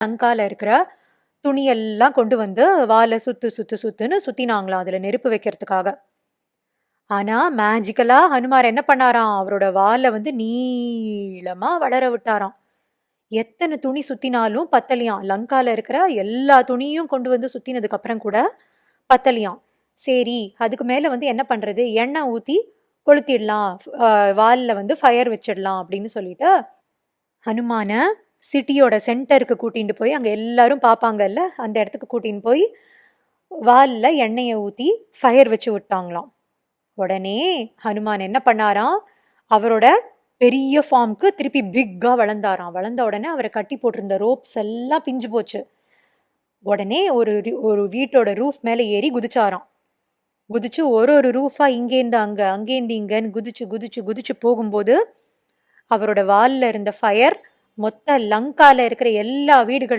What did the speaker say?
லங்கால இருக்கிற துணியெல்லாம் கொண்டு வந்து வாலை சுத்துன்னு சுத்தினாங்களாம் அதுல நெருப்பு வைக்கிறதுக்காக. ஆனா மேஜிக்கலா ஹனுமார் என்ன பண்ணாராம், அவரோட வாலை வந்து நீளமா வளர விட்டாராம். எத்தனை துணி சுத்தினாலும் பத்தலியாம். லங்கால இருக்கிற எல்லா துணியும் கொண்டு வந்து சுத்தினதுக்கு அப்புறம் கூட பத்தலியாம். சரி, அதுக்கு மேல வந்து என்ன பண்றது, எண்ணெய் ஊத்தி கொளுத்திடலாம், வால்ல வந்து ஃபயர் வச்சிடலாம் அப்படின்னு சொல்லிட்டு ஹனுமான சிட்டியோட சென்டருக்கு கூட்டிட்டு போய், அங்க எல்லாரும் பார்ப்பாங்கல்ல, அந்த இடத்துக்கு கூட்டின்னு போய் வால்ல எண்ணெயை ஊத்தி ஃபயர் வச்சு விட்டாங்களாம். உடனே ஹனுமான் என்ன பண்ணாராம், அவரோட பெரிய ஃபார்முக்கு திருப்பி பிக்கா வளர்ந்தாராம். வளர்ந்த உடனே அவரை கட்டி போட்டிருந்த ரோப்ஸ் எல்லாம் பிஞ்சு போச்சு. உடனே ஒரு வீட்டோட ரூஃப் மேல ஏறி குதிச்சாராம். குதிச்சு ஒரு ரூஃபா இங்கேருந்து அங்க, அங்கேருந்து இங்கன்னு குதிச்சு குதிச்சு குதிச்சு போகும்போது அவரோட வால்ல இருந்த ஃபயர் மொத்த லங்கால இருக்கிற எல்லா வீடுகள்